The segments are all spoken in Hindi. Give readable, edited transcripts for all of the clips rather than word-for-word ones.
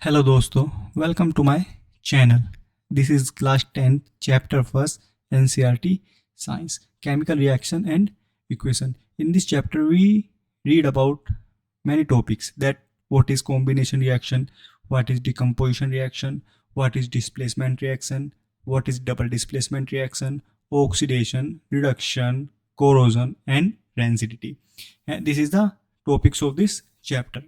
हेलो दोस्तों, welcome to my channel. This is class 10 chapter first NCERT science chemical reaction and equation. In this chapter we read about many topics that what is combination reaction, what is decomposition reaction, what is displacement reaction, what is double displacement reaction, oxidation, reduction, corrosion and rancidity. And this is the topics of this chapter.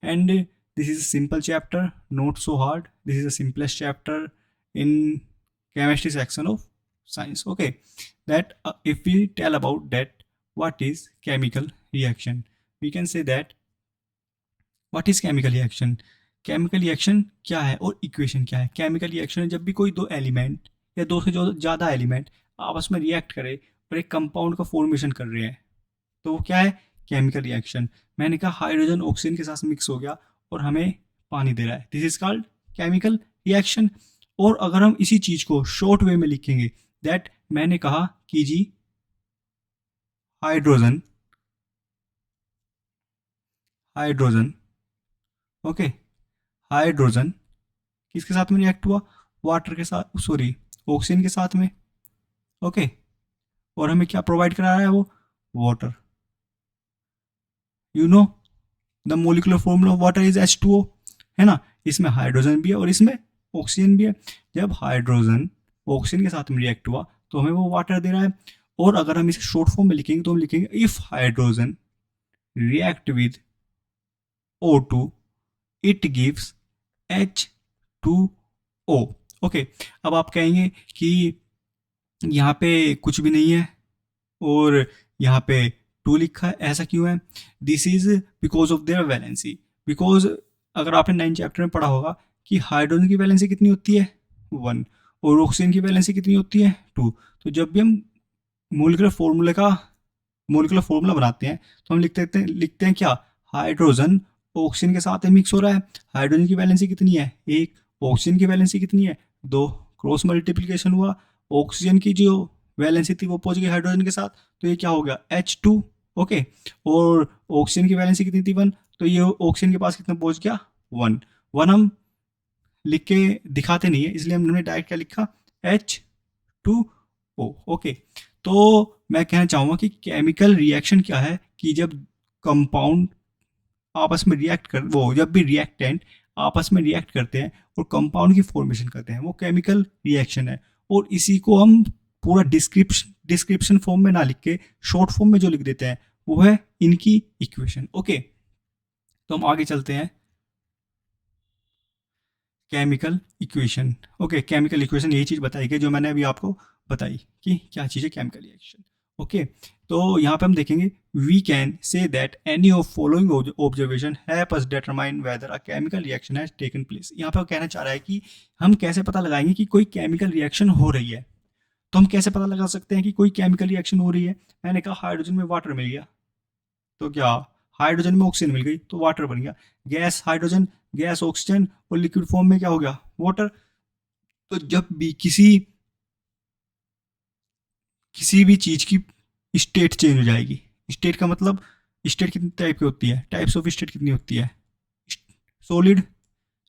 And this is a simple chapter, not so hard. This is the simplest chapter in chemistry section of science. Okay, that if we tell about that what is chemical reaction, we can say that what is chemical reaction. Chemical reaction क्या है और इक्वेशन क्या है। केमिकल रिएक्शन है जब भी कोई दो एलिमेंट या दो से जो ज़्यादा एलिमेंट आपस में रिएक्ट करे और एक कंपाउंड का फॉर्मेशन कर रहे हैं, तो वो क्या है, केमिकल रिएक्शन। मैंने कहा हाइड्रोजन ऑक्सीजन के साथ मिक्स हो गया और हमें पानी दे रहा है, this is called chemical reaction. और अगर हम इसी चीज को शॉर्ट वे में लिखेंगे, दैट मैंने कहा कि जी हाइड्रोजन हाइड्रोजन ओके, हाइड्रोजन किसके साथ में रिएक्ट हुआ, वाटर के साथ, सॉरी ऑक्सीजन के साथ में। ओके, और हमें क्या प्रोवाइड करा रहा है वो, water. You know the molecular formula of water is H2O, है ना। इसमें हाइड्रोजन भी है और इसमें ऑक्सीजन भी है। जब हाइड्रोजन ऑक्सीजन के साथ में रिएक्ट हुआ तो हमें वो वाटर दे रहा है। और अगर हम इसे शॉर्ट फॉर्म में लिखेंगे तो हम लिखेंगे if hydrogen react with O2 it gives H2O। Okay, अब आप कहेंगे कि यहाँ पे कुछ भी नहीं है और यहाँ पे 2 लिखा है, ऐसा क्यों है। This is because of their valency. Because अगर आपने 9 चैप्टर में पढ़ा होगा कि हाइड्रोजन की वैलेंसी कितनी होती है 1 और ऑक्सीजन की वैलेंसी कितनी होती है 2। तो जब भी हम मोलिकुलर फॉर्मूला बनाते हैं तो हम लिखते हैं क्या, हाइड्रोजन ऑक्सीजन के साथ मिक्स हो रहा है। हाइड्रोजन की वैलेंसी कितनी है 1, ऑक्सीजन की वैलेंसी कितनी है 2, क्रॉस मल्टीप्लीकेशन हुआ, ऑक्सीजन की जो वैलेंसी थी वो पहुंच गई हाइड्रोजन के साथ, तो ये क्या हो गया H2। ओके, और ऑक्सीजन की वैलेंसी कितनी थी 1, तो ये ऑक्सीजन के पास कितना पहुंच गया 1। 1 हम लिख के दिखाते नहीं है, इसलिए हमने डायरेक्ट क्या लिखा H2O। ओके, तो मैं कहना चाहूँगा कि केमिकल रिएक्शन क्या है कि जब कंपाउंड आपस में रिएक्ट कर, वो जब भी रिएक्टेंट आपस में रिएक्ट करते हैं और कंपाउंड की फॉर्मेशन करते हैं, वो केमिकल रिएक्शन है। और इसी को हम पूरा डिस्क्रिप्शन फॉर्म में ना लिख के शॉर्ट फॉर्म में जो लिख देते हैं वो है इनकी इक्वेशन। ओके, तो हम आगे चलते हैं। Chemical equation. Okay, chemical equation यही चीज़ बताई गई जो मैंने अभी आपको बताई कि क्या चीज़ है केमिकल रिएक्शन। ओके, तो यहाँ पे हम देखेंगे we can say that any of following observation help us determine whether a chemical reaction has taken place. यहाँ पे वो कहना चाह रहा है कि हम कैसे पता लगाएंगे कि कोई केमिकल रिएक्शन हो रही है। तो हम कैसे पता लगा सकते हैं कि कोई केमिकल रिएक्शन हो रही है। मैंने कहा हाइड्रोजन में वाटर मिल गया तो क्या, हाइड्रोजन में ऑक्सीजन मिल गई तो वाटर बन गया। गैस हाइड्रोजन, गैस ऑक्सीजन और लिक्विड फॉर्म में क्या हो गया, वाटर। तो जब भी किसी भी चीज की स्टेट चेंज हो जाएगी, स्टेट का मतलब स्टेट कितनी टाइप की होती है, टाइप्स ऑफ स्टेट कितनी होती है, सॉलिड,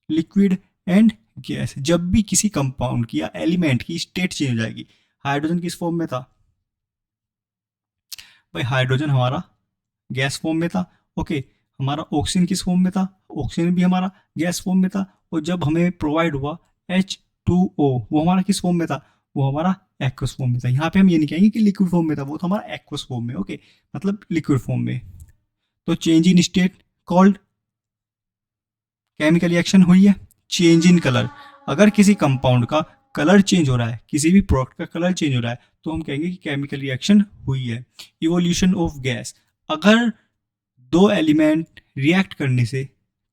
लिक्विड एंड गैस। जब भी किसी कंपाउंड की या एलिमेंट की स्टेट चेंज हो जाएगी, हाइड्रोजन किस फॉर्म में था भाई, हाइड्रोजन हमारा गैस फॉर्म में था। ओके, हमारा ऑक्सीजन किस फॉर्म में था, ऑक्सीजन भी हमारा गैस फॉर्म में था। और जब हमें प्रोवाइड हुआ H2O, वो हमारा किस फॉर्म में था, वो हमारा एक्वस फॉर्म में था। यहाँ पे हम ये नहीं कहेंगे कि लिक्विड फॉर्म में था, वो तो हमारा एक्वस फॉर्म में। ओके, मतलब लिक्विड फॉर्म में। तो change in state called chemical reaction हुई है। चेंज इन कलर, अगर किसी कंपाउंड का कलर चेंज हो रहा है, किसी भी प्रोडक्ट का कलर चेंज हो रहा है तो हम कहेंगे कि केमिकल रिएक्शन हुई है। इवोल्यूशन ऑफ गैस, अगर 2 एलिमेंट रिएक्ट करने से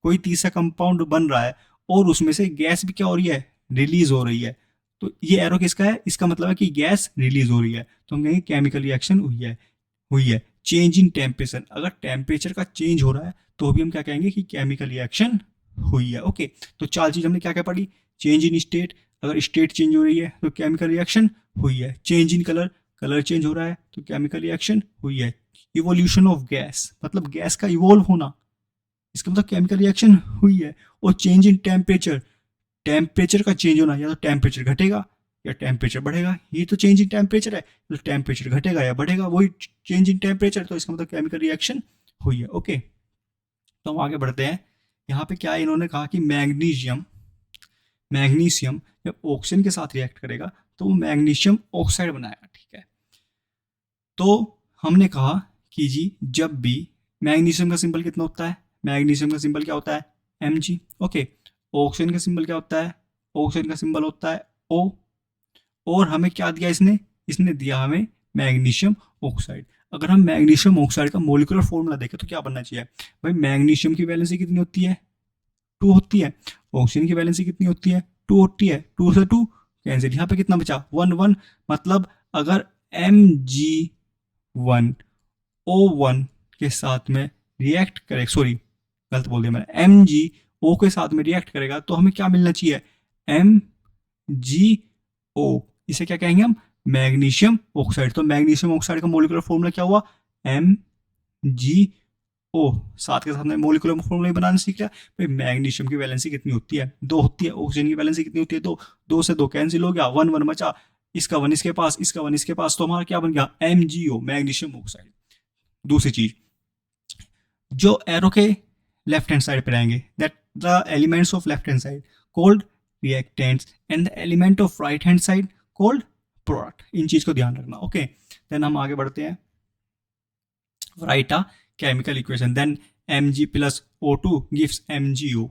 कोई तीसरा कंपाउंड बन रहा है और उसमें से गैस भी क्या हो रही है, रिलीज हो रही है, तो ये एरो किसका है, इसका मतलब है कि गैस रिलीज हो रही है, तो हम कहेंगे केमिकल रिएक्शन हुई है। चेंज इन टेम्परेचर, अगर टेम्परेचर का चेंज हो रहा है तो भी हम क्या कहेंगे कि केमिकल रिएक्शन हुई है। ओके, तो 4 चीज हमने क्या क्या पढ़ी। चेंज इन स्टेट, अगर स्टेट चेंज हो रही है तो केमिकल रिएक्शन हुई है। Change in colour, colour change हो रहा है तो केमिकल रिएक्शन हुई है। इवोल्यूशन ऑफ गैस, मतलब गैस का इवोल्व होना, इसका मतलब केमिकल रिएक्शन हुई है। और चेंज इन टेम्परेचर, टेम्परेचर का चेंज होना, या तो टेम्परेचर घटेगा या टेम्परेचर बढ़ेगा, ये तो चेंज इन टेम्परेचर है, तो टेम्परेचर घटेगा या बढ़ेगा, वही चेंज इन टेम्परेचर, तो इसका मतलब केमिकल रिएक्शन हुई है। ओके, तो हम आगे बढ़ते हैं। यहाँ पे क्या इन्होंने कहा कि मैग्नीशियम, मैग्नीशियम जब ऑक्सीजन के साथ रिएक्ट करेगा तो वो मैग्नीशियम ऑक्साइड बनाएगा। ठीक है, तो हमने कहा कि जी जब भी मैग्नीशियम का सिंबल कितना होता है, मैग्नीशियम का सिंबल क्या होता है, Mg। ओके, ऑक्सीजन का सिंबल क्या होता है, ऑक्सीजन का सिंबल होता है O। और हमें क्या दिया इसने, इसने दिया हमें मैग्नीशियम ऑक्साइड। अगर हम मैग्नीशियम ऑक्साइड का मोलिकुलर फॉर्मूला देखें तो क्या बनना चाहिए भाई, मैग्नीशियम की वैलेंसी कितनी होती है, 2 होती है। ऑक्सीजन की वैलेंसी कितनी होती है, 2 होती है। 2 से 2 कैंसिल, यहाँ पे कितना बचा, 1 1। मतलब अगर Mg1O1 के साथ में रिएक्ट करे, सॉरी गलत बोल दिया मैंने, MgO के साथ में रिएक्ट करेगा तो हमें क्या मिलना चाहिए, MgO। इसे क्या कहेंगे हम, मैग्नीशियम ऑक्साइड। तो मैग्नीशियम ऑक्साइड का मोलिकुलर फॉर्मूला क्या हुआ, MgO। साथ के साथ में मोलिकुलर फॉर्मूला बनाना सीख लिया। भाई मैग्नीशियम की वैलेंसी कितनी होती है, 2 होती है। ऑक्सीजन की वैलेंसी कितनी होती है, 2। 2 से 2 कैंसिल हो गया, 1 1 बचा, इसका 1 इसके पास, इसका 1 इसके पास, तो हमारा क्या बन गया, MgO, मैग्नीशियम ऑक्साइड। दूसरी चीज, जो एरो के लेफ्ट हैंड साइड पे रहेंगे, that the elements of left hand side called reactants and the element of right hand side called product. इन चीज को ध्यान रखना। ओके, देन हम आगे बढ़ते हैं। Right a chemical equation, then Mg plus O2 gives MgO।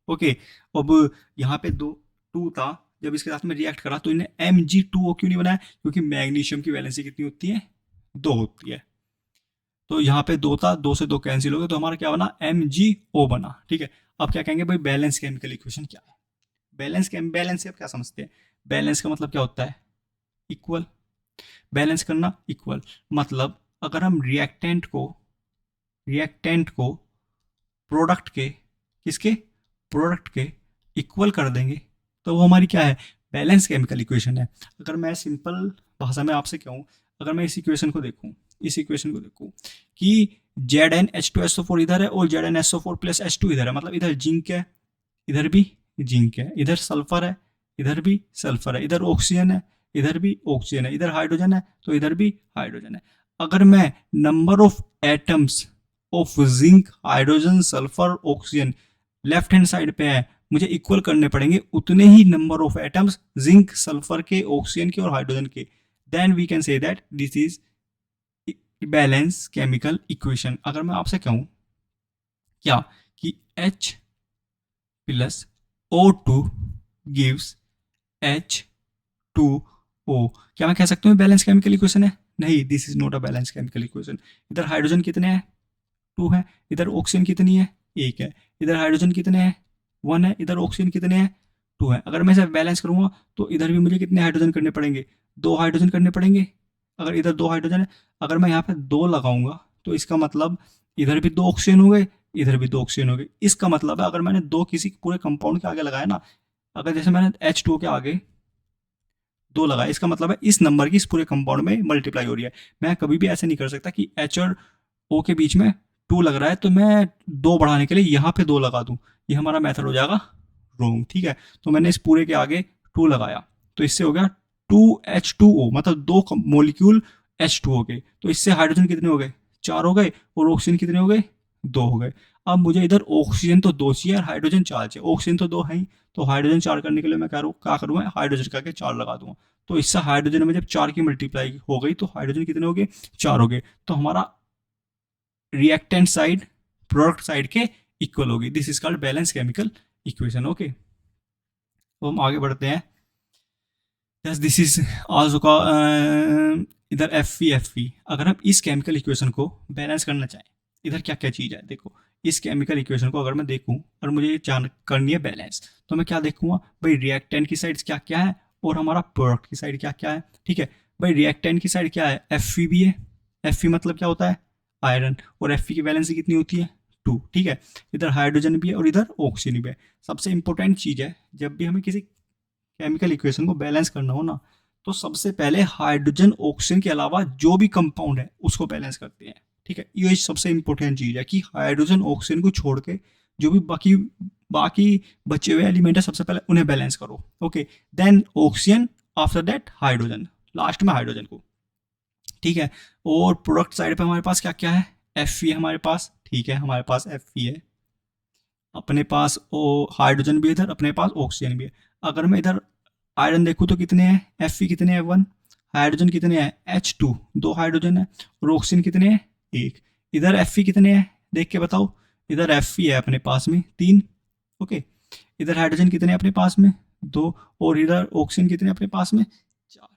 Okay, अब यहाँ पे 2 था, जब इसके साथ में रिएक्ट करा तो इन्हें Mg2O क्यों नहीं बनाया, क्योंकि मैग्नीशियम की वैलेंसी कितनी होती है, 2 होती है। तो यहाँ पे 2 था, 2 से 2 कैंसिल हो गया, तो हमारा क्या बना, MgO बना। ठीक है, अब क्या कहेंगे भाई, बैलेंस केमिकल इक्वेशन क्या है। बैलेंस से आप क्या समझते हैं, बैलेंस का मतलब क्या होता है, इक्वल। बैलेंस करना, इक्वल, मतलब अगर हम रिएक्टेंट को प्रोडक्ट के, किसके, प्रोडक्ट के इक्वल कर देंगे तो वो हमारी क्या है, बैलेंस केमिकल इक्वेशन है। अगर मैं सिंपल भाषा में आपसे कहूँ, अगर मैं इस इक्वेशन को देखूँ, कि ZnH2SO4 इधर है और ZnSO4 प्लस H2 इधर है, मतलब इधर जिंक है, इधर भी जिंक है, इधर सल्फर है, इधर भी सल्फर है, इधर ऑक्सीजन है, इधर भी ऑक्सीजन है, इधर हाइड्रोजन है तो इधर भी हाइड्रोजन है। अगर मैं number of atoms of zinc, hydrogen, sulphur, oxygen left hand side पे है, मुझे इक्वल करने पड़ेंगे उतने ही number of atoms zinc, sulphur के, ऑक्सीजन के और हाइड्रोजन के, then we can say that this is balance chemical equation. अगर मैं आपसे कहूं क्या कि H plus O2 gives H2O, क्या मैं कह सकता हूँ बैलेंस केमिकल इक्वेशन है, नहीं, this is not a balance chemical equation. इधर हाइड्रोजन कितने हैं, 2 है, इधर ऑक्सीजन कितनी है, 1 है, इधर हाइड्रोजन कितने हैं, 1 है, इधर ऑक्सीजन कितने हैं, 2 है। अगर मैं इसे बैलेंस करूंगा तो इधर भी मुझे कितने हाइड्रोजन करने पड़ेंगे, 2 हाइड्रोजन करने पड़ेंगे। अगर इधर 2 हाइड्रोजन है, अगर मैं यहाँ पे 2 लगाऊंगा तो इसका मतलब इधर भी 2 ऑक्सीजन हो गए, इधर भी 2 ऑक्सीजन हो गए। इसका मतलब है अगर मैंने 2 किसी पूरे कंपाउंड के आगे लगाया ना, अगर जैसे मैंने H2O के आगे 2 लगाया, इसका मतलब है इस नंबर की इस पूरे कंपाउंड में मल्टीप्लाई हो रही है। मैं कभी भी ऐसे नहीं कर सकता कि H और O के बीच में 2 लग रहा है तो मैं 2 बढ़ाने के लिए यहाँ पे 2 लगा दूं, ये हमारा मेथड हो जाएगा रॉन्ग। ठीक है, तो मैंने इस पूरे के आगे 2 लगाया तो इससे हो गया 2H2O, मतलब 2 मॉलिक्यूल H2O के। तो इससे हाइड्रोजन कितने हो गए, 4 हो गए, और ऑक्सीजन कितने हो गए, 2 हो गए। अब मुझे इधर ऑक्सीजन तो 2 चाहिए और हाइड्रोजन 4 चाहिए, ऑक्सीजन तो 2 है ही, तो हाइड्रोजन 4 करने के लिए मैं क्या करूँगा, हाइड्रोजन करके 4 लगा दूंगा। तो इससे हाइड्रोजन में जब 4 की मल्टीप्लाई हो गई तो हाइड्रोजन कितने हो गए, 4 हो गए। तो हमारा रिएक्टेंट साइड प्रोडक्ट साइड के इक्वल होगी। This is called balance chemical equation. Okay, तो हम आगे बढ़ते हैं। यस, दिस इज आल्सो इधर Fe। अगर हम इस केमिकल इक्वेशन को बैलेंस करना चाहें, इधर क्या क्या चीज़ है, देखो इस केमिकल इक्वेशन को अगर मैं देखूं और मुझे जान करनी है बैलेंस, तो मैं क्या देखूंगा भाई, रिएक्टेंट की साइड क्या क्या है और हमारा प्रोडक्ट की साइड क्या क्या है। ठीक है भाई, रिएक्टेंट की साइड क्या है, Fe भी है। Fe मतलब क्या होता है, आयरन, और Fe की वैलेंसी कितनी होती है, 2। ठीक है, इधर हाइड्रोजन भी है और इधर ऑक्सीजन भी है। सबसे इंपॉर्टेंट चीज़ है, जब भी हमें किसी केमिकल इक्वेशन को बैलेंस करना हो ना, तो सबसे पहले हाइड्रोजन ऑक्सीजन के अलावा जो भी कंपाउंड है उसको बैलेंस करते हैं। ठीक है, ये सबसे इंपॉर्टेंट चीज है कि हाइड्रोजन ऑक्सीजन को छोड़ के जो भी बाकी बाकी बचे हुए एलिमेंट है सबसे पहले उन्हें बैलेंस करो। Okay, then oxygen, after that hydrogen, last में हाइड्रोजन को। ठीक है, और प्रोडक्ट साइड पे हमारे पास क्या क्या है, एफ है हमारे पास। ठीक है, हमारे पास एफ है, अपने पास ओ हाइड्रोजन भी इधर, अपने पास ऑक्सीजन भी है। अगर मैं इधर आयरन देखूँ तो कितने हैं, एफ कितने हैं 1, हाइड्रोजन कितने हैं H2, 2 हाइड्रोजन है, और ऑक्सीजन कितने हैं 1। इधर एफ कितने हैं देख के बताओ, इधर एफ है अपने पास में 3। ओके, इधर हाइड्रोजन कितने हैं अपने पास में 2, और इधर ऑक्सीजन कितने हैं अपने पास में 4।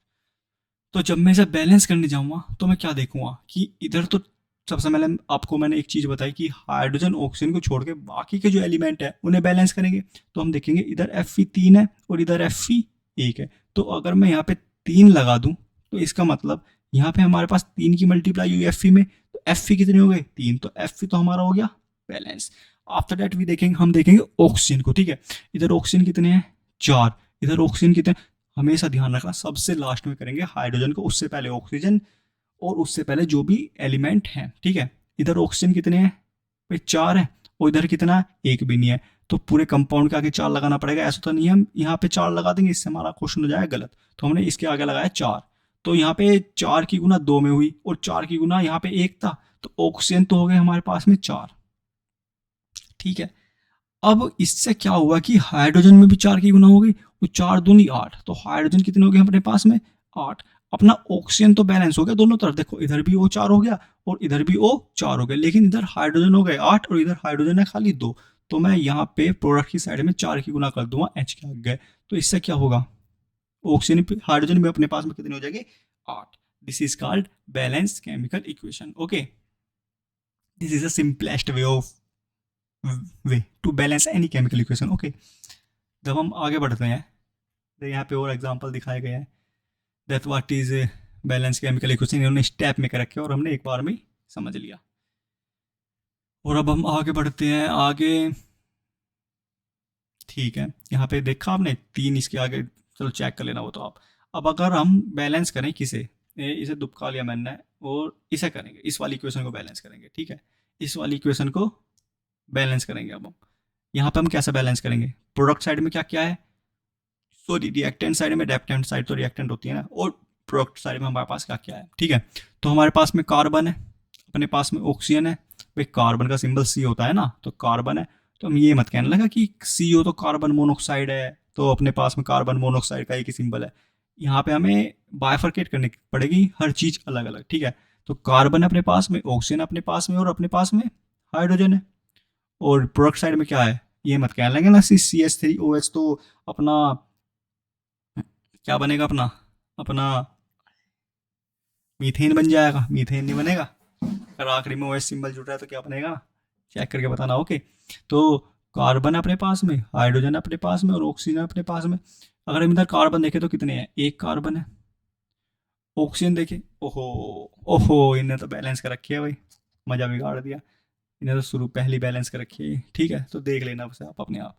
तो जब मैं इसे बैलेंस करने जाऊंगा तो मैं क्या देखूंगा कि इधर तो सबसे पहले आपको मैंने एक चीज़ बताई कि हाइड्रोजन ऑक्सीजन को छोड़ के बाकी के जो एलिमेंट है उन्हें बैलेंस करेंगे। तो हम देखेंगे इधर एफ 3 है और इधर एफ 1 है। तो अगर मैं यहाँ पे 3 लगा दूं तो इसका मतलब यहाँ पे हमारे पास 3 की मल्टीप्लाई हुई एफ में, तो एफ कितने हो गए 3, तो एफ तो हमारा हो गया बैलेंस। आफ्टर दैट भी देखेंगे, हम देखेंगे ऑक्सीजन को। ठीक है, इधर ऑक्सीजन कितने हैं 4, इधर ऑक्सीजन कितने, हमेशा ध्यान रखना सबसे लास्ट में करेंगे हाइड्रोजन को, उससे पहले ऑक्सीजन और उससे पहले जो भी एलिमेंट हैं। ठीक है, इधर ऑक्सीजन कितने हैं भाई 4 है, और इधर कितना है 1 भी नहीं है, तो पूरे कंपाउंड के आगे 4 लगाना पड़ेगा। ऐसा तो नहीं हम यहाँ पे 4 लगा देंगे, इससे हमारा क्वेश्चन हो जाएगा गलत। तो हमने इसके आगे लगाया 4, तो यहाँ पे 4 की गुना 2 में हुई और 4 की गुना यहाँ पे 1 था, तो ऑक्सीजन तो हो गए हमारे पास में 4। ठीक है, अब इससे क्या हुआ कि हाइड्रोजन में भी 4 की गुना हो गई, तो 4 दूनी 8, तो हाइड्रोजन कितने हो गए अपने पास में 8। अपना ऑक्सीजन तो बैलेंस हो गया दोनों तरफ, देखो इधर भी O 4 हो गया और इधर भी O 4 हो गया, लेकिन इधर हाइड्रोजन हो गए 8 और इधर हाइड्रोजन है खाली 2। तो मैं यहाँ पे प्रोडक्ट की साइड में 4 की गुना कर दूंगा H के आगे, तो इससे क्या होगा ऑक्सीजन हाइड्रोजन में अपने पास में कितने हो जाएंगे 8। This is called balance chemical equation. Okay, this is the simplest way to balance any chemical equation. Okay, जब हम आगे बढ़ते हैं तो यहाँ पे और एग्जांपल दिखाए गए हैं that what is balance chemical equation, इन्होंने स्टेप में कर रखे और हमने एक बार में समझ लिया। और अब हम आगे बढ़ते हैं आगे। ठीक है, यहाँ पे देखा आपने 3 इसके आगे, चलो चेक कर लेना वो तो आप। अब अगर हम बैलेंस करें किसे, इसे दुबका लिया मैंने और इसे करेंगे, इस वाली इक्वेशन को बैलेंस करेंगे। ठीक है, इस वाली इक्वेशन को बैलेंस करेंगे। अब हम यहाँ पे हम कैसे बैलेंस करेंगे, प्रोडक्ट साइड में क्या क्या है, सॉरी रिएक्टेंट साइड में, डेप्टेंट साइड तो रिएक्टेंट होती है ना, और प्रोडक्ट साइड में हमारे पास क्या क्या है। ठीक है, तो हमारे पास में कार्बन है, अपने पास में ऑक्सीजन है, भाई कार्बन का सिंबल C होता है ना, तो कार्बन है। तो हम ये मत कहने लगा कि CO तो कार्बन मोनोऑक्साइड है, तो अपने पास में कार्बन मोनोऑक्साइड का एक ही सिंबल है। यहाँ पे हमें बायफरकेट करनी पड़ेगी, हर चीज़ अलग अलग। ठीक है, तो कार्बन अपने पास में, ऑक्सीजन अपने पास में, और अपने पास में हाइड्रोजन है। और प्रोडक्ट साइड में क्या है, ये मत कहने लगे ना CH3OH, तो अपना क्या बनेगा, अपना अपना मीथेन बन जाएगा, मीथेन नहीं बनेगा। अगर आखिरी में OH सिंबल जुड़ रहा है तो क्या बनेगा ना, चेक करके बताना। ओके, तो कार्बन अपने पास में, हाइड्रोजन अपने पास में, और ऑक्सीजन अपने पास में। अगर हम इधर कार्बन देखें तो कितने हैं, 1 कार्बन है। ऑक्सीजन देखें, ओहो ओहो, इन्हें तो बैलेंस कर रखी है भाई, मजा बिगाड़ दिया, इन्हें तो शुरू पहली बैलेंस कर रखी है। ठीक है, तो देख लेना उसे आप अपने आप।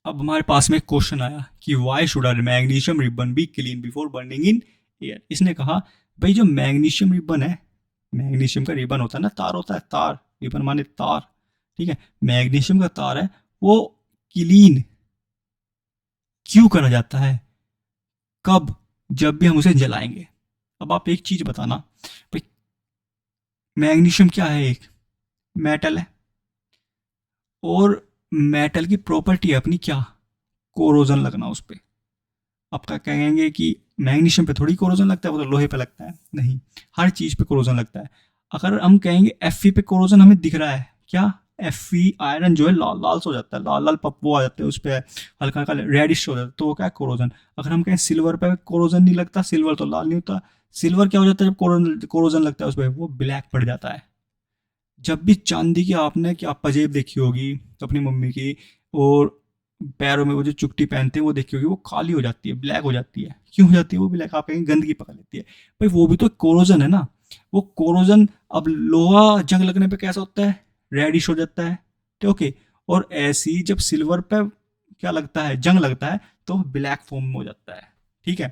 अब हमारे पास में एक क्वेश्चन आया कि why should are magnesium ribbon be clean before burning in air. इसने कहा भाई जो मैग्नीशियम रिबन है, मैग्नीशियम का रिबन होता है ना, तार होता है, तार, रिबन माने तार। ठीक है, मैग्नीशियम का तार है, वो क्लीन क्यों करा जाता है, कब, जब भी हम उसे जलाएंगे। अब आप एक चीज बताना भाई, मैग्नीशियम क्या है, एक मेटल है, और मेटल की प्रॉपर्टी है अपनी क्या, कोरोजन लगना उस पर। आपका कहेंगे कि मैग्नीशियम पे थोड़ी कोरोजन लगता है, वो तो लोहे पे लगता है, नहीं, हर चीज़ पे कोरोजन लगता है। अगर हम कहेंगे Fe पे कोरोजन हमें दिख रहा है, क्या Fe आयरन जो है लाल लाल से हो जाता है, लाल लाल पप्पू आ जाते हैं उस पर, हल्का हल्का रेडिश हो जाता है, तो वो क्या है कोरोजन। अगर हम कहें सिल्वर पे कोरोजन नहीं लगता, सिल्वर तो लाल नहीं होता, सिल्वर क्या हो जाता है जब कोरोजन लगता है उस पर, वो ब्लैक पड़ जाता है। जब भी चांदी की आपने क्या पजेब देखी होगी अपनी मम्मी की, और पैरों में वो जो चुट्टी पहनते हैं वो देखी होगी, वो काली हो जाती है, ब्लैक हो जाती है। क्यों हो जाती है वो ब्लैक, आप कहेंगे गंदगी पकड़ लेती है, भाई वो भी तो कोरोजन है ना। वो कोरोजन, अब लोहा जंग लगने पे कैसा होता है, रेडिश हो जाता है। तो ओके, और ऐसे ही जब सिल्वर पे क्या लगता है, जंग लगता है, तो ब्लैक फॉर्म में हो जाता है। ठीक है,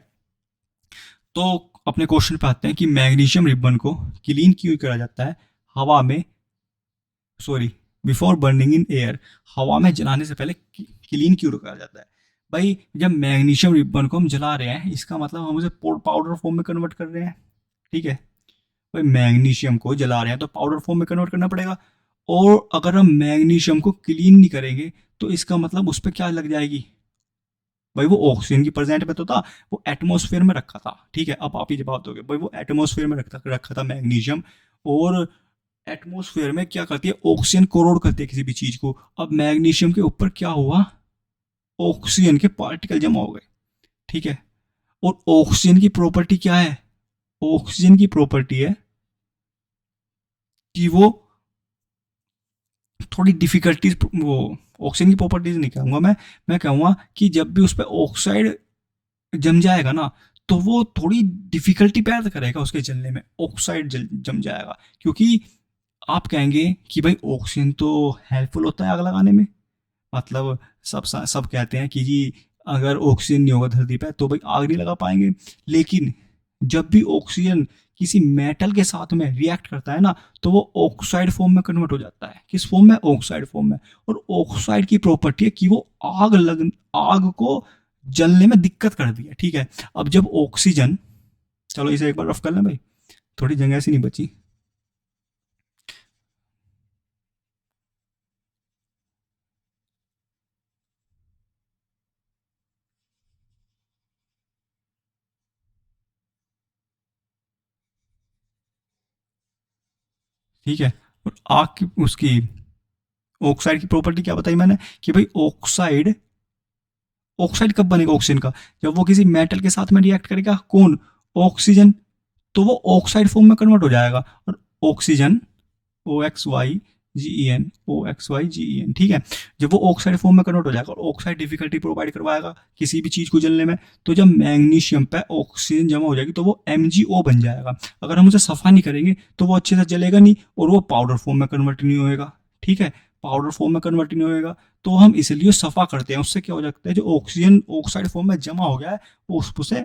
तो अपने क्वेश्चन पे आते हैं कि मैग्नीशियम रिबन को क्लीन क्यों करा जाता है हवा में, sorry, before burning in air, हवा में जलाने से पहले क्लीन क्यों करा जाता है। भाई जब मैग्नीशियम रिबन को हम जला रहे हैं इसका मतलब हम उसे पाउडर फॉर्म में कन्वर्ट कर रहे हैं, ठीक है। भाई मैग्नीशियम को जला रहे हैं तो पाउडर फॉर्म में कन्वर्ट करना पड़ेगा, और अगर हम मैग्नीशियम को क्लीन नहीं करेंगे तो इसका मतलब उस पर क्या लग जाएगी। भाई वो ऑक्सीजन की प्रेजेंट में तो था, वो एटमॉस्फेयर में रखा था, ठीक है। अब आप ही जवाब दोगे, भाई वो एटमॉस्फेयर में रखा था मैग्नीशियम, और एटमॉस्फेयर में क्या करती है, ऑक्सीजन कोरोड करती है किसी भी चीज को। अब मैग्नीशियम के ऊपर क्या हुआ, ऑक्सीजन के पार्टिकल जमा हो गए, ठीक है। और ऑक्सीजन की प्रॉपर्टी क्या है, ऑक्सीजन की प्रॉपर्टी है कि वो थोड़ी डिफिकल्टीज, वो ऑक्सीजन की प्रॉपर्टीज नहीं कहूंगा मैं कहूंगा कि जब भी उस पर ऑक्साइड जम जाएगा ना तो वो थोड़ी डिफिकल्टी पैदा करेगा उसके जलने में, ऑक्साइड जम जाएगा। क्योंकि आप कहेंगे कि भाई ऑक्सीजन तो हेल्पफुल होता है आग लगाने में, मतलब सब कहते हैं कि जी अगर ऑक्सीजन नहीं होगा धरती पे तो भाई आग नहीं लगा पाएंगे। लेकिन जब भी ऑक्सीजन किसी मेटल के साथ में रिएक्ट करता है ना तो वो ऑक्साइड फॉर्म में कन्वर्ट हो जाता है। किस फॉर्म में, ऑक्साइड फॉर्म में। और ऑक्साइड की प्रॉपर्टी है कि वो आग को जलने में दिक्कत कर दी है, ठीक है। अब जब ऑक्सीजन, चलो इसे एक बार रफ कर लें भाई, थोड़ी जगह ऐसी नहीं बची। ठीक है। और आग की उसकी ऑक्साइड की प्रॉपर्टी क्या बताई मैंने कि भाई ऑक्साइड, ऑक्साइड कब बनेगा ऑक्सीजन का, जब वो किसी मेटल के साथ में रिएक्ट करेगा, कौन, ऑक्सीजन, तो वो ऑक्साइड फॉर्म में कन्वर्ट हो जाएगा। और ऑक्सीजन, ओ एक्स वाई जी ई एन, ओ एक्स वाई जी ई एन, ठीक है। जब वो ऑक्साइड फॉर्म में कन्वर्ट हो जाएगा और ऑक्साइड डिफिकल्टी प्रोवाइड करवाएगा किसी भी चीज को जलने में, तो जब मैग्नीशियम पे ऑक्सीजन जमा हो जाएगी तो वो MgO बन जाएगा। अगर हम उसे सफा नहीं करेंगे तो वो अच्छे से जलेगा नहीं और वो पाउडर फॉर्म में कन्वर्ट नहीं होएगा, ठीक है। पाउडर फॉर्म में कन्वर्ट नहीं होएगा तो हम इसलिए सफा करते हैं, उससे क्या हो जाता है, जो ऑक्सीजन ऑक्साइड फॉर्म में जमा हो गया है वो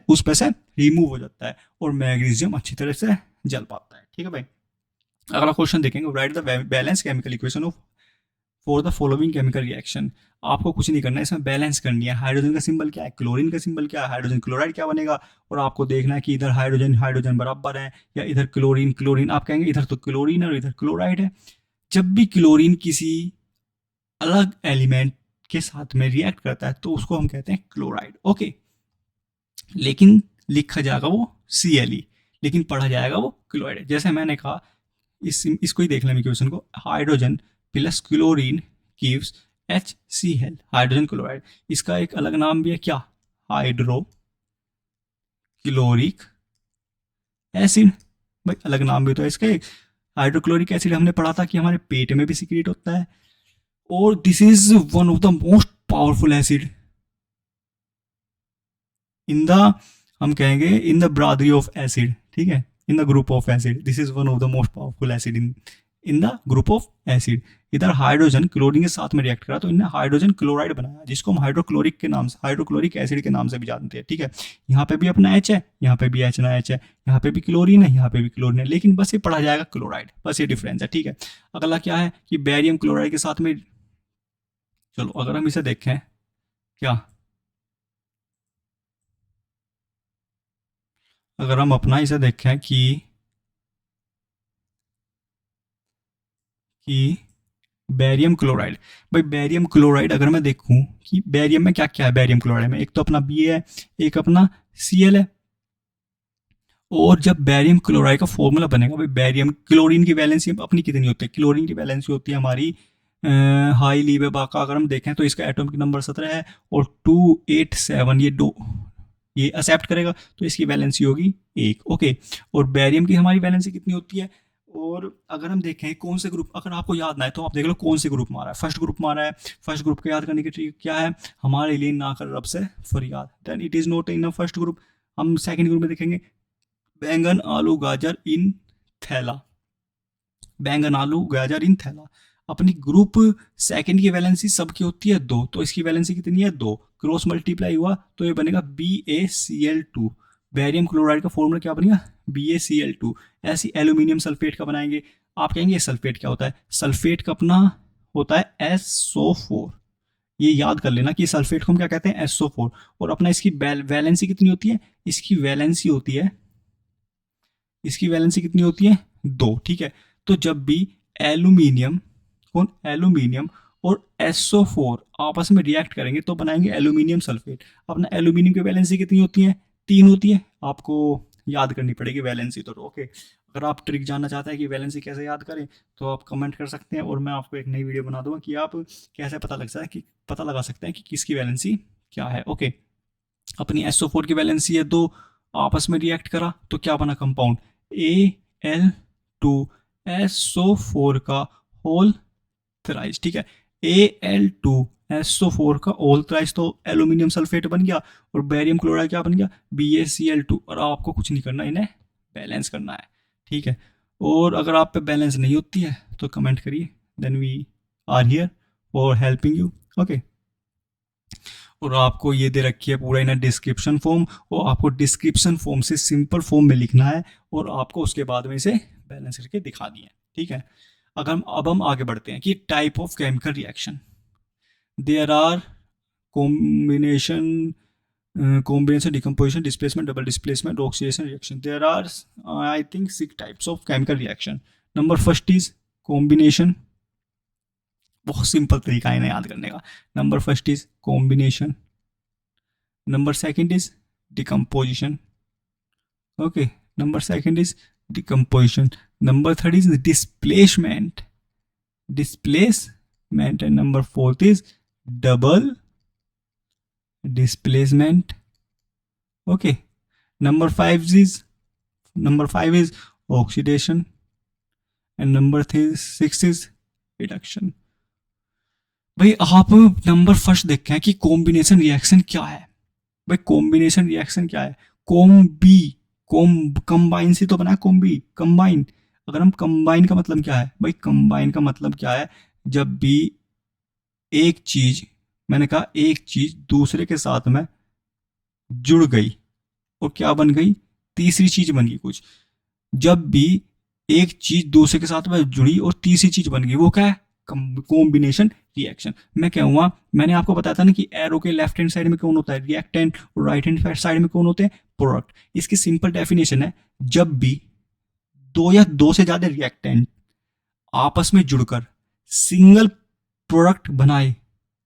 उस पे से रिमूव हो जाता है और मैग्नीशियम अच्छी तरह से जल पाता है, ठीक है भाई। अगला क्वेश्चन देखेंगे, right the balance chemical equation of for the following chemical reaction. आपको कुछ नहीं करना है, इसमें बैलेंस करनी है। हाइड्रोजन का सिंबल क्या है, क्लोरीन का सिंबल क्या है, हाइड्रोजन क्लोराइड क्या बनेगा, और आपको देखना है कि इधर हाइड्रोजन हाइड्रोजन बराबर है या इधर क्लोरीन क्लोरीन। आप कहेंगे इधर तो क्लोरीन है और इधर क्लोराइड है। जब भी क्लोरीन किसी अलग एलिमेंट के साथ में रिएक्ट करता है तो उसको हम कहते हैं क्लोराइड, ओके। लेकिन लिखा जाएगा वो Cl, लेकिन पढ़ा जाएगा वो क्लोराइड। जैसे मैंने कहा, इसको ही देख लें क्वेश्चन को, hydrogen plus chlorine gives HCl, hydrogen chloride. इसका एक अलग नाम भी है, क्या, हाइड्रो क्लोरिक एसिड। भाई अलग नाम भी तो है इसका एक, हाइड्रोक्लोरिक एसिड हमने पढ़ा था कि हमारे पेट में भी सिक्रीट होता है, और this is one of the most powerful acid in the, हम कहेंगे इन द ब्रादरी ऑफ एसिड, ठीक है, in the group of acid. This is one of the most powerful acid in the group of acid. इधर हाइड्रोजन क्लोरीन के साथ में रिएक्ट करा तो इन्हें हाइड्रोजन क्लोराइड बनाया, जिसको हम हाइड्रोक्लोरिक के नाम से, हाइड्रोक्लोरिक एसिड के नाम से भी जानते हैं, ठीक है। यहाँ पे भी अपना H है, यहाँ पे भी H ना H है, यहाँ पे भी क्लोरीन है, यहाँ पे भी क्लोरीन है, लेकिन बस ये पढ़ा जाएगा क्लोराइड, बस ये डिफरेंस है, ठीक है। अगला क्या है कि बेरियम क्लोराइड के साथ में, चलो अगर हम इसे देखें, क्या, अगर हम अपना इसे देखें कि बेरियम क्लोराइड, भाई बेरियम क्लोराइड अगर मैं देखूं कि बेरियम में क्या क्या है, बेरियम क्लोराइड में एक तो अपना बी है, एक अपना Cl है। और जब बेरियम क्लोराइड का फॉर्मूला बनेगा, भाई बेरियम, क्लोरीन की वैलेंसी अपनी कितनी होती है, क्लोरीन की वैलेंसी होती है हमारी हाई लीवे का अगर हम देखें तो इसका एटॉमिक नंबर 17 है और 287, ये दो, ये एक्सेप्ट करेगा तो इसकी वैलेंसी होगी 1, ओके। और बेरियम की हमारी वैलेंसी कितनी होती है, और अगर हम देखें कौन से ग्रुप, अगर आपको याद ना है तो आप देख लो कौन से ग्रुप मारा है, फर्स्ट ग्रुप मारा है। फर्स्ट ग्रुप को याद करने की ट्रिक क्या है, हमारे लिए ना कर रब से फरियाद, then it is not in first group. हम सेकंड ग्रुप में देखेंगे बैंगन आलू गाजर इन थैला, बैंगन आलू गाजर इन थैला। अपनी ग्रुप सेकंड की वैलेंसी सबकी होती है 2, तो इसकी वैलेंसी कितनी है 2, क्रॉस मल्टीप्लाई हुआ तो ये बनेगा BaCl2, बेरियम क्लोराइड का फॉर्मूला क्या बनेगा, BaCl2। ऐसी एल्यूमिनियम सल्फेट का बनाएंगे। आप कहेंगे सल्फेट क्या होता है, सल्फेट का अपना होता है SO4। ये याद कर लेना कि सल्फेट को हम क्या कहते हैं, SO4। और अपना इसकी वैलेंसी कितनी होती है, इसकी वैलेंसी होती है, इसकी वैलेंसी कितनी होती है, 2। ठीक है, तो जब भी एल्यूमिनियम, कौन, एल्यूमिनियम और SO4 आपस में रिएक्ट करेंगे तो बनाएंगे एल्यूमिनियम सल्फेट। अपना एल्यूमिनियम की वैलेंसी कितनी होती है, 3 होती है। आपको याद करनी पड़ेगी वैलेंसी तो, ओके। अगर आप ट्रिक जानना चाहते हैं कि वैलेंसी कैसे याद करें तो आप कमेंट कर सकते हैं, और मैं आपको एक नई वीडियो बना दूंगा कि आप कैसे पता लगा सकते हैं कि किसकी वैलेंसी क्या है, ओके। अपनी SO4 की वैलेंसी है 2, आपस में रिएक्ट करा तो क्या बना कंपाउंड, Al2SO4 का होल थ्राइस। ठीक है, Al2SO4 का होल थ्राइस तो एल्यूमिनियम सल्फेट बन गया, और बेरियम क्लोराइड क्या बन गया, BaCl2। और आपको कुछ नहीं करना, इन्हें बैलेंस करना है। ठीक है, और अगर आप पे बैलेंस नहीं होती है तो कमेंट करिए, then we are here for helping you, okay. और आपको ये दे रखी है पूरा इन डिस्क्रिप्शन फॉर्म, और आपको डिस्क्रिप्शन फॉर्म से सिंपल फॉर्म में लिखना है, और आपको उसके बाद में इसे बैलेंस करके दिखा दिए। ठीक है, अगर हम आगे बढ़ते हैं कि type of chemical reaction, there are combination, decomposition, displacement, double displacement, oxidation reaction. There are I think 6 types of chemical reaction. Number first is combination, बहुत सिंपल तरीका है इन्हें याद करने का। Number first is combination, number second is decomposition, okay, number second is decomposition, number third is displacement, and number fourth is double displacement, okay. Number five is oxidation, and number 6 is reduction. भाई आप नंबर फर्स्ट देखते हैं कि कॉम्बिनेशन रिएक्शन क्या है। भाई कॉम्बिनेशन रिएक्शन क्या है, कंबाइन से तो बना कॉम्बी, कंबाइन। अगर हम कंबाइन का मतलब क्या है, भाई कंबाइन का मतलब क्या है, जब भी एक चीज, मैंने कहा एक चीज दूसरे के साथ में जुड़ गई और क्या बन गई, तीसरी चीज बन गई कुछ। जब भी एक चीज दूसरे के साथ में जुड़ी और तीसरी चीज बन गई, वो क्या है, कॉम्बिनेशन रिएक्शन। मैं कहूँगा, मैंने आपको बताया था ना कि एरो के लेफ्ट हैंड साइड में कौन होता है, रिएक्टेंट, और राइट हैंड साइड में कौन होते हैं, प्रोडक्ट। इसकी सिंपल डेफिनेशन है, जब भी 2 या 2 से ज्यादा रिएक्टेंट आपस में जुड़कर सिंगल प्रोडक्ट बनाए,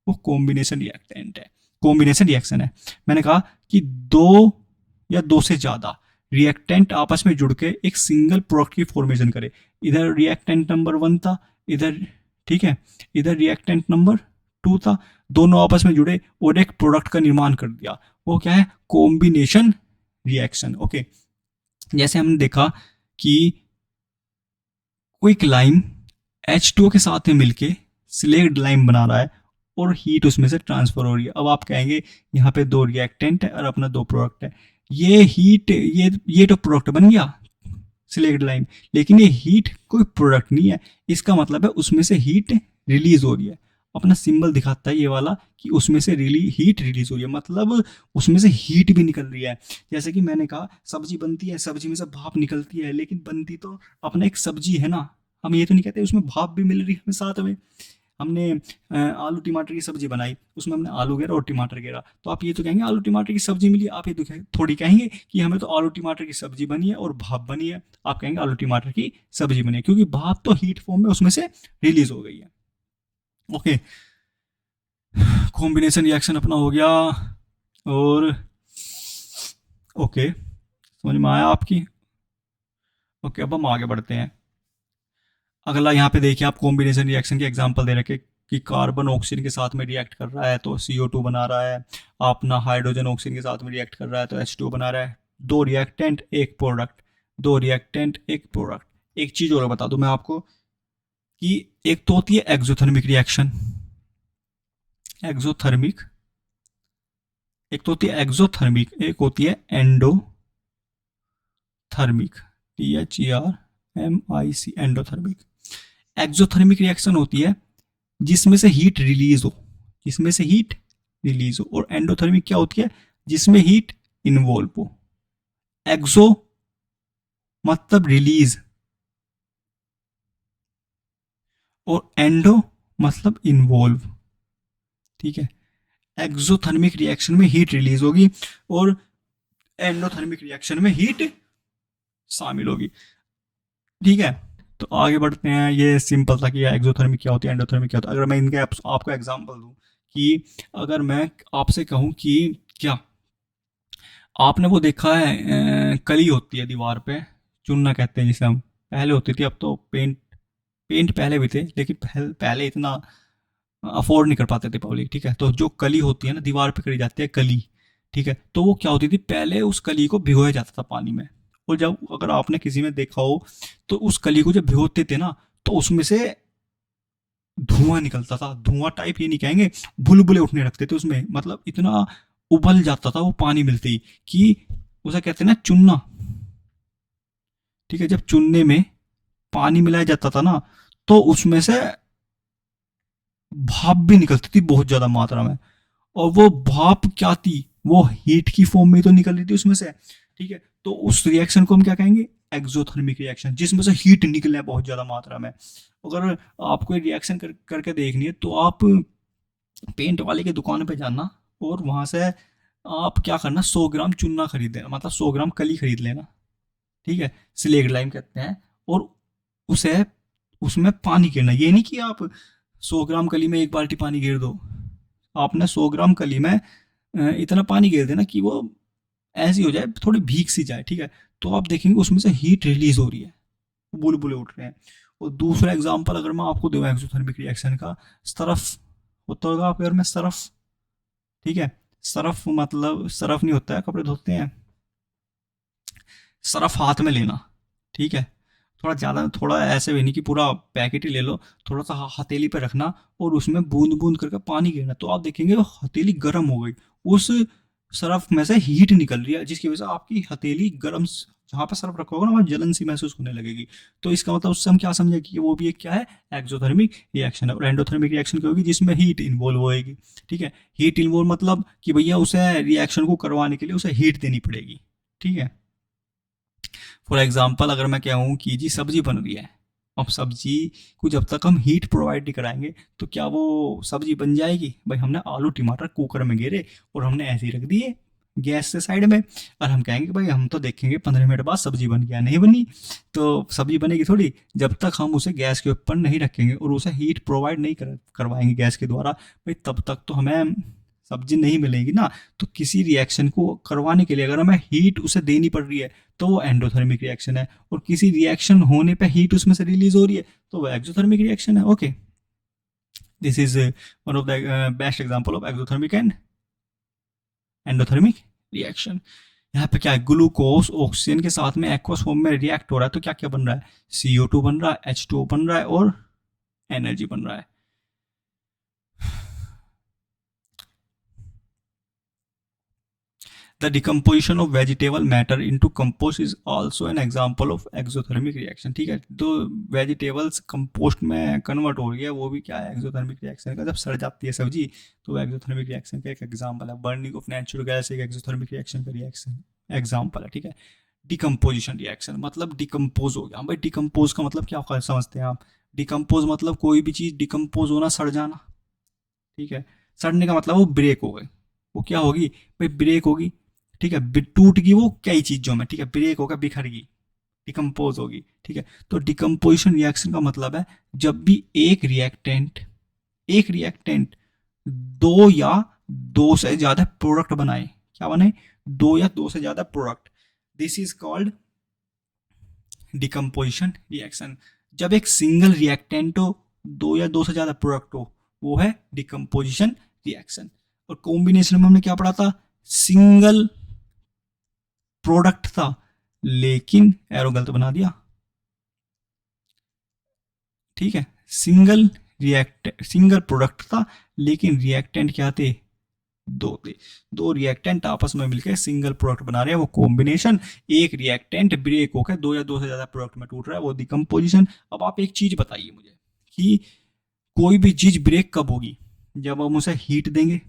वो कॉम्बिनेशन रिएक्टेंट है, कॉम्बिनेशन रिएक्शन है। मैंने कहा कि 2 या 2 से ज्यादा रिएक्टेंट आपस में जुड़ के एक सिंगल प्रोडक्ट की फॉर्मेशन करे। इधर रिएक्टेंट नंबर 1 था, इधर, ठीक है, इधर रिएक्टेंट नंबर 2 था, दोनों आपस में जुड़े और एक प्रोडक्ट का निर्माण कर दिया, वो क्या है, कॉम्बिनेशन रिएक्शन, ओके। जैसे हमने देखा कि क्विक लाइम H2O के साथ में मिलके स्लेक्ड लाइम बना रहा है और हीट उसमें से ट्रांसफर हो रही है। अब आप कहेंगे यहाँ पे 2 रिएक्टेंट है और अपना 2 प्रोडक्ट है, ये हीट, ये तो प्रोडक्ट बन गया सिलेक्ट लाइम, लेकिन ये हीट कोई प्रोडक्ट नहीं है। इसका मतलब है उसमें से हीट रिलीज हो रही है। अपना सिंबल दिखाता है ये वाला कि उसमें से हीट रिलीज हो रही है, मतलब उसमें से हीट भी निकल रही है। जैसे कि मैंने कहा सब्जी बनती है, सब्जी में से भाप निकलती है, लेकिन बनती तो अपना एक सब्जी है ना, हम ये तो नहीं कहते उसमें भाप भी मिल रही है हमें साथ में। हमने आलू टमाटर की सब्जी बनाई, उसमें हमने आलू घेरा और टमाटर घेरा, तो आप ये तो कहेंगे आलू टमाटर की सब्जी मिली। आप ये तो थोड़ी कहेंगे कि हमें तो आलू टमाटर की सब्जी बनी है और भाप बनी है। आप कहेंगे आलू टमाटर की सब्जी बनी है, क्योंकि भाप तो हीट फॉर्म में उसमें से रिलीज हो गई है, ओके। कॉम्बिनेशन रिएक्शन अपना हो गया, और ओके, समझ में आया आपकी, ओके। अब हम आगे बढ़ते हैं। अगला यहाँ पे देखिए आप कॉम्बिनेशन रिएक्शन के एग्जांपल दे रखे कि कार्बन ऑक्सीजन के साथ में रिएक्ट कर रहा है तो CO2 बना रहा है, अपना हाइड्रोजन ऑक्सीजन के साथ में रिएक्ट कर रहा है तो H2O बना रहा है। 2 रिएक्टेंट एक प्रोडक्ट, 2 रिएक्टेंट एक प्रोडक्ट। एक चीज और बता दूं मैं आपको कि एक तो होती है एक्सोथर्मिक रिएक्शन, एक्सोथर्मिक, एक तो होती है एक्सोथर्मिक, एक होती है endothermic, THERMIC, endothermic. Exothermic reaction होती है जिसमें से हीट रिलीज हो, जिसमें से हीट रिलीज हो, और एंडोथर्मिक क्या होती है, जिसमें हीट इन्वॉल्व हो, एक्सो मतलब रिलीज और एंडो मतलब इन्वॉल्व। ठीक है, एक्सोथर्मिक रिएक्शन में हीट रिलीज होगी और एंडोथर्मिक रिएक्शन में हीट शामिल होगी। ठीक है, तो आगे बढ़ते हैं। ये सिंपल था कि एक्सोथर्मिक क्या होती है, एंडोथर्मिक क्या होता है। अगर मैं इनके आपको एग्जांपल दूं कि अगर मैं आपसे कहूं कि क्या आपने वो देखा है कली होती है दीवार पे, चुनना कहते हैं जिसे हम, पहले होती थी, अब तो पेंट, पेंट पहले भी थे लेकिन पहले इतना अफोर्ड नहीं कर पाते थे पब्लिक। ठीक है, तो जो कली होती है ना दीवार पे करी जाती है कली, ठीक है, तो वो क्या होती थी, पहले उस कली को भिगोया जाता था पानी में। और जब अगर आपने किसी में देखा हो तो उस कली को जब भिगोते थे ना तो उसमें से धुआं निकलता था, धुआं टाइप ये नहीं कहेंगे, बुलबुले उठने लगते थे उसमें, मतलब इतना उबल जाता था वो पानी मिलते ही कि उसे कहते हैं ना चुनना। ठीक है, जब चुनने में पानी मिलाया जाता था ना तो उसमें से भाप भी निकलती थी बहुत ज्यादा मात्रा में, और वो भाप क्या थी, वो हीट की फॉर्म में तो निकल रही थी उसमें से। ठीक है, तो उस रिएक्शन को हम क्या कहेंगे, एक्सोथर्मिक रिएक्शन, जिसमें से हीट निकले बहुत ज्यादा मात्रा में। अगर आपको रिएक्शन करके देखनी है तो आप पेंट वाले की दुकान पे जाना और वहां से आप क्या करना, 100 ग्राम चूना खरीद लेना, मतलब 100 ग्राम कली खरीद लेना। ठीक है, स्लेट लाइम कहते हैं। और उसे उसमें पानी गिरना, ये नहीं कि आप 100 ग्राम कली में एक बाल्टी पानी गिर दो, आपने 100 ग्राम कली में इतना पानी गिर देना कि वो ऐसी हो जाए, थोड़ी भीग सी जाए। ठीक है, तो आप देखेंगे उसमें से हीट रिलीज हो रही है, बुलबुले उठ रहे हैं। और दूसरा एग्जांपल अगर मैं आपको दूं एक्सोथर्मिक रिएक्शन का, सरफ होता होगा आपके घर में, सरफ। ठीक है, सरफ मतलब सरफ नहीं होता है कपड़े धोते हैं, सरफ हाथ में लेना। ठीक है, थोड़ा ज़्यादा, थोड़ा ऐसे भी नहीं कि पूरा पैकेट ही ले लो, थोड़ा सा हथेली पे रखना और उसमें बूंद बूंद करके पानी गिरना, तो आप देखेंगे वो हथेली गर्म हो गई, उस सरफ में से हीट निकल रही है जिसकी वजह से आपकी हथेली गर्म, जहाँ पे सरफ रखा होगा ना वहाँ जलन सी महसूस होने लगेगी। तो इसका मतलब उससे हम क्या समझे कि वो भी एक क्या है, एक्सोथर्मिक रिएक्शन है। और एंडोथर्मिक रिएक्शन क्या होगी, जिसमें हीट इन्वॉल्व होएगी। ठीक है, हीट इन्वॉल्व मतलब कि भैया उसे रिएक्शन को करवाने के लिए उसे हीट देनी पड़ेगी। ठीक है, फॉर एग्जाम्पल अगर मैं कहूँ कि जी सब्जी बन रही है, अब सब्जी को जब तक हम हीट प्रोवाइड नहीं कराएंगे तो क्या वो सब्जी बन जाएगी? भाई हमने आलू टमाटर कुकर में गिरे और हमने ऐसे ही रख दिए गैस से साइड में, और हम कहेंगे भाई हम तो देखेंगे 15 मिनट बाद सब्जी बन गया, नहीं बनी। तो सब्जी बनेगी थोड़ी जब तक हम उसे गैस के ऊपर नहीं रखेंगे और उसे हीट प्रोवाइड नहीं करवाएंगे गैस के द्वारा, भाई तब तक तो हमें सब्जी नहीं मिलेगी ना। तो किसी रिएक्शन को करवाने के लिए अगर हमें हीट उसे देनी पड़ रही है तो वो एंडोथर्मिक रिएक्शन है, और किसी रिएक्शन होने पे हीट उसमें से रिलीज हो रही है तो वो एक्सोथर्मिक रिएक्शन है। Okay, this is one of the best example of exothermic and endothermic reaction. यहाँ पे क्या है, ग्लूकोज ऑक्सीजन के साथ में एक्वस फॉर्म में रिएक्ट हो रहा है तो क्या क्या बन रहा है, CO2 बन रहा है, H2O बन रहा है और एनर्जी बन रहा है। The decomposition of vegetable matter into compost is also an example of exothermic reaction। ठीक है, तो वेजिटेबल्स कंपोस्ट में कन्वर्ट हो रही है, वो भी क्या है, एक्सोथर्मिक रिएक्शन का। जब सड़ जाती है सब्जी तो वो एक्सोथर्मिक रिएक्शन का एक एग्जाम्पल है। बर्निंग ऑफ नेचुरल गैस एक एक्सोथर्मिक रिएक्शन का रिएक्शन एग्जाम्पल है। ठीक है, डिकम्पोजिशन रिएक्शन मतलब डिकम्पोज हो गया। भाई डिकम्पोज का मतलब क्या समझते हैं आप? डिकम्पोज मतलब कोई भी चीज़ डिकम्पोज होना, सड़ जाना। ठीक है, सड़ने का मतलब वो ब्रेक हो गई, वो क्या होगी भाई, ब्रेक होगी। ठीक है, टूट गई वो कई चीजों में। ठीक है, ब्रेक होगा, बिखर गई, डिकम्पोज होगी। ठीक है, तो डिकम्पोजिशन रिएक्शन का मतलब है जब भी एक रिएक्टेंट दो या दो से ज्यादा प्रोडक्ट बनाए, क्या बनाए, दो या दो से ज्यादा product, this is called decomposition reaction. जब एक सिंगल रिएक्टेंट हो, दो या दो से ज्यादा प्रोडक्ट हो, वो है डिकम्पोजिशन रिएक्शन। और कॉम्बिनेशन में हमने क्या पढ़ा था, सिंगल प्रोडक्ट था लेकिन एरो गलत बना दिया। ठीक है, सिंगल प्रोडक्ट था लेकिन रिएक्टेंट क्या थे, दो थे। दो रिएक्टेंट आपस में मिलकर सिंगल प्रोडक्ट बना रहे हैं, वो कॉम्बिनेशन। एक रिएक्टेंट ब्रेक होकर दो या दो से ज्यादा प्रोडक्ट में टूट रहा है, वो डिकम्पोजिशन। अब आप एक चीज बताइए मुझे कि कोई भी चीज ब्रेक कब होगी, जब हम उसे हीट देंगे।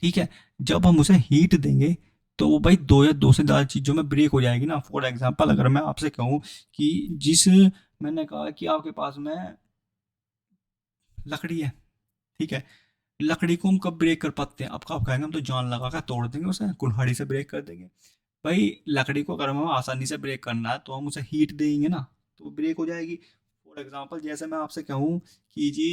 ठीक है, जब हम उसे हीट देंगे तो वो भाई दो या दो से ज़्यादा चीज़ों में ब्रेक हो जाएगी ना। फॉर एग्जांपल अगर मैं आपसे कहूँ कि जिस मैंने कहा कि आपके पास में लकड़ी है, ठीक है, लकड़ी को हम कब ब्रेक कर पाते हैं? आप कहेंगे हम तो जान लगा कर तोड़ देंगे उसे, कुल्हाड़ी से ब्रेक कर देंगे। भाई लकड़ी को अगर हमें आसानी से ब्रेक करना है तो हम उसे हीट देंगे ना, तो वो ब्रेक हो जाएगी। फॉर एग्जांपल जैसे मैं आपसे कहूँ कि जी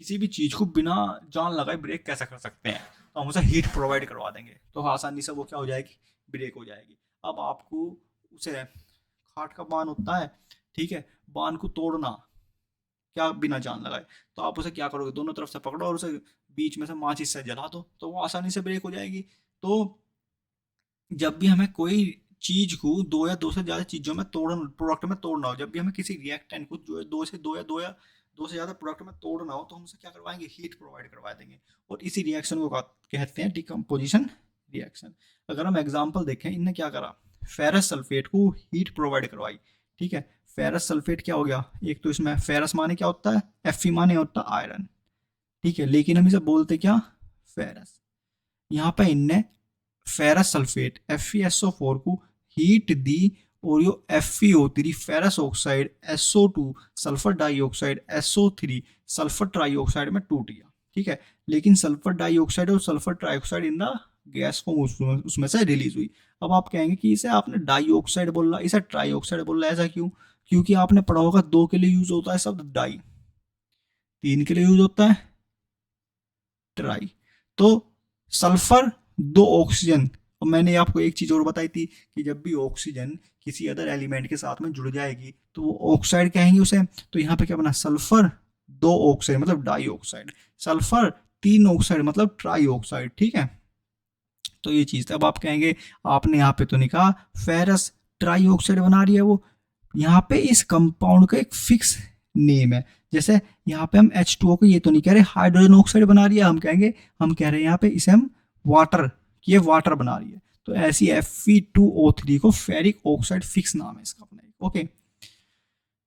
किसी भी चीज़ को बिना जान लगाए ब्रेक कैसे कर सकते हैं, तो हम उसे हीट प्रोवाइड करवा देंगे तो आसानी से वो क्या हो जाएगी, ब्रेक हो जाएगी। अब आपको उसे खाट का बान होता है, ठीक है, बान को तोड़ना क्या बिना जान लगाए, तो आप उसे क्या करोगे, दोनों तरफ से पकड़ो और उसे बीच में से माचिस से जला दो तो वो आसानी से ब्रेक हो जाएगी। तो जब भी हमें कोई चीज को दो या दो से ज्यादा चीजों में तोड़ना, प्रोडक्ट में तोड़ना हो, जब भी हमें किसी रिएक्टेंट को जो है दो से ज्यादा प्रोडक्ट में तोड़ना हो, तो हम उसे क्या करवाएंगे, हीट प्रोवाइड करवा देंगे। और इसी रिएक्शन को कहते हैं डिकम्पोजिशन रिएक्शन। अगर हम एग्जाम्पल देखें, इनने क्या करा, फेरस सल्फेट को हीट प्रोवाइड करवाई, ठीक है। फेरस सल्फेट क्या हो गया, एक तो इसमें फेरस माने क्या होता है, Fe माने होता है आयरन, ठीक है, लेकिन हम इसे बोलते क्या, फेरस। यहाँ पे इनने फेरस सल्फेट FeSO4 को हीट दी और यो FeO3 ferrous oxide SO2 sulphur dioxide SO3 sulphur trioxide में टूट गया, ठीक है। लेकिन सल्फर डाइऑक्साइड और sulphur trioxide in the gas form उसमें से रिलीज हुई। अब आप कहेंगे कि इसे आपने डाइऑक्साइड बोला, इसे ट्राइऑक्साइड बोला, ऐसा क्यों? क्योंकि आपने पढ़ा होगा दो के लिए यूज होता है शब्द डाई, तीन के लिए यूज होता है ट्राई। तो सल्फर दो ऑक्सीजन, और मैंने आपको एक चीज और बताई थी कि जब भी ऑक्सीजन किसी अदर एलिमेंट के साथ में जुड़ जाएगी तो वो ऑक्साइड कहेंगे उसे। तो यहाँ पे क्या बना, सल्फर दो ऑक्साइड मतलब डाई ऑक्साइड, सल्फर तीन ऑक्साइड मतलब ट्राई ऑक्साइड, ठीक है। तो ये चीज, अब आप कहेंगे आपने यहाँ पे तो नहीं कहा फेरस ट्राई ऑक्साइड बना रही है वो, यहाँ पे इस कंपाउंड का एक फिक्स नेम है। जैसे यहाँ पे हम H2O को ये तो नहीं कह रहे हाइड्रोजन ऑक्साइड बना रही है, हम कह रहे हैं यहाँ पे इसे हम वाटर, ये वाटर बना रही है। तो ऐसी Fe2O3 को फेरिक ऑक्साइड फिक्स नाम है इसका अपना, ओके।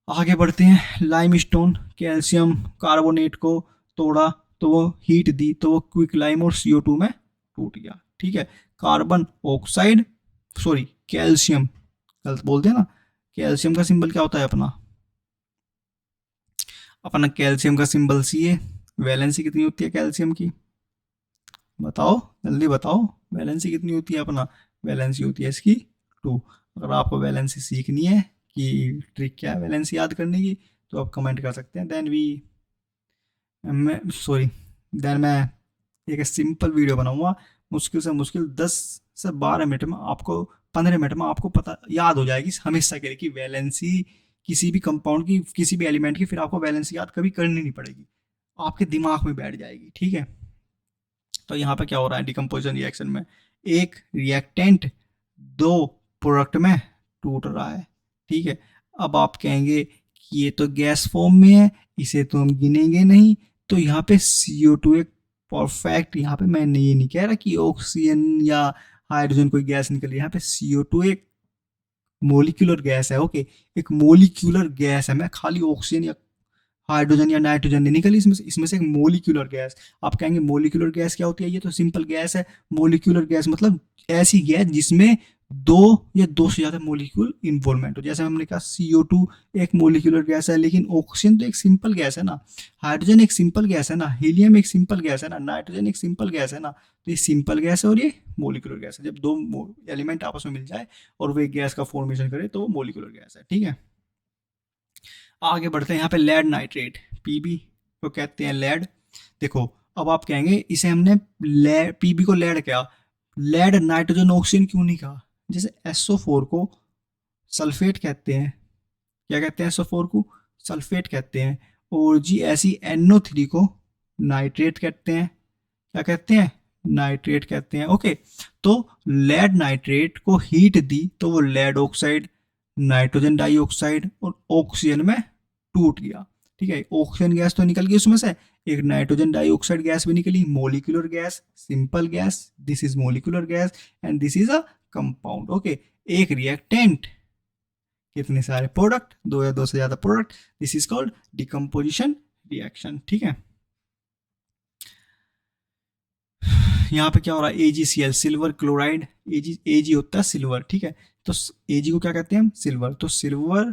आगे बढ़ते हैं, लाइमस्टोन कैल्शियम कार्बोनेट को तोड़ा तो वो हीट दी तो वो क्विक लाइम और CO2 में टूट गया, ठीक है। कार्बन ऑक्साइड, सॉरी कैल्शियम, गलत बोलते हैं ना, कैल्शियम का सिंबल क्या होता है अपना, कैल्शियम का सिंबल Ca। वैलेंसी कितनी होती है कैल्शियम की, बताओ जल्दी बताओ, वैलेंसी कितनी होती है अपना, वैलेंसी होती है इसकी 2। अगर आपको वैलेंसी सीखनी है कि ट्रिक क्या है वैलेंसी याद करने की, तो आप कमेंट कर सकते हैं। देन मैं एक सिंपल वीडियो बनाऊंगा, मुश्किल से मुश्किल 10 से 12 मिनट में आपको, 15 मिनट में आपको पता याद हो जाएगी हमेशा के लिए कि वैलेंसी किसी भी कंपाउंड की, किसी भी एलिमेंट की, फिर आपको वैलेंसी याद कभी करनी नहीं पड़ेगी, आपके दिमाग में बैठ जाएगी, ठीक है। तो यहाँ पे क्या हो रहा है डिकम्पोजिशन रिएक्शन में, एक रिएक्टेंट दो प्रोडक्ट में टूट रहा है, ठीक है। अब आप कहेंगे कि ये तो गैस फॉर्म में है, इसे तो हम गिनेंगे नहीं, तो यहाँ पे CO2 एक परफेक्ट, यहाँ पे मैं ये नहीं कह रहा कि ऑक्सीजन या हाइड्रोजन कोई गैस निकल रही है, यहाँ पे CO2 एक मोलिकुलर गैस है, ओके, एक मोलिकुलर गैस है। मैं खाली ऑक्सीजन या हाइड्रोजन या नाइट्रोजन नहीं निकली इसमें से एक मोलिकुलर गैस। आप कहेंगे मोलिकुलर गैस क्या होती है, ये तो सिंपल गैस है। मोलिकुलर गैस मतलब ऐसी गैस जिसमें दो या दो से ज्यादा मोलिक्यूल इन्वॉल्वमेंट हो, जैसे हमने कहा CO2 एक मोलिकुलर गैस है, लेकिन ऑक्सीजन तो एक सिंपल गैस है ना, हाइड्रोजन एक सिंपल गैस है ना, हीलियम एक सिंपल गैस है ना, नाइट्रोजन एक सिंपल गैस है ना। तो ये सिंपल गैस है और ये मोलिकुलर गैस है। जब दो एलिमेंट आपस में मिल जाए और वो एक गैस का फॉर्मेशन करे तो वो मोलिकुलर गैस है, ठीक है। आगे बढ़ते हैं, यहाँ पे लेड नाइट्रेट Pb को कहते हैं लेड। देखो अब आप कहेंगे इसे हमने Pb को लेड क्या, लेड नाइट्रोजन ऑक्सीजन क्यों नहीं कहा, जैसे SO4 को सल्फेट कहते हैं, क्या कहते हैं, SO4 को सल्फेट कहते हैं, और जी ऐसी NO3 को नाइट्रेट कहते हैं, क्या कहते हैं, नाइट्रेट कहते हैं, ओके। तो लेड नाइट्रेट को हीट दी तो वो लेड ऑक्साइड, नाइट्रोजन डाइऑक्साइड और ऑक्सीजन में टूट गया, ठीक है। ऑक्सीजन गैस तो निकल गई उसमें से, एक नाइट्रोजन डाइऑक्साइड गैस भी निकली, molecular gas, simple gas, this is molecular gas and this is a compound, okay. एक रिएक्टेंट, कितने सारे प्रोडक्ट, दो या दो से ज्यादा product, this is called decomposition reaction, ठीक है। यहाँ पे क्या हो रहा है, AgCl सिल्वर क्लोराइड, Ag होता है सिल्वर, ठीक है। तो Ag को क्या कहते हैं हम, सिल्वर। तो सिल्वर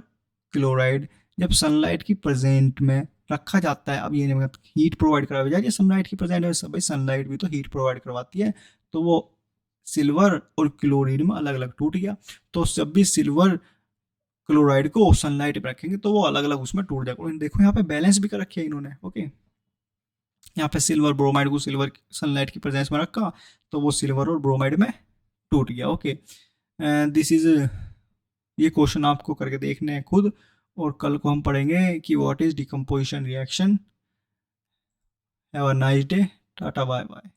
क्लोराइड जब सनलाइट की प्रेजेंट में रखा जाता है, अब ये नहीं हीट प्रोवाइड करवा जाए, सनलाइट की प्रेजेंट में, भाई सनलाइट भी तो हीट प्रोवाइड करवाती है, तो वो सिल्वर और क्लोरीन में अलग अलग टूट गया। तो जब भी सिल्वर क्लोराइड को सनलाइट पे रखेंगे तो वो अलग अलग उसमें टूट जाएगा। देखो यहाँ पे बैलेंस भी कर रखे है इन्होंने, ओके। यहाँ पे सिल्वर ब्रोमाइड को सिल्वर सनलाइट की प्रेजेंस में रखा तो वो सिल्वर और ब्रोमाइड में टूट गया, ओके। दिस इज, ये क्वेश्चन आपको करके देखने हैं खुद, और कल को हम पढ़ेंगे कि what is decomposition reaction. Have a nice day, ta-ta bye bye.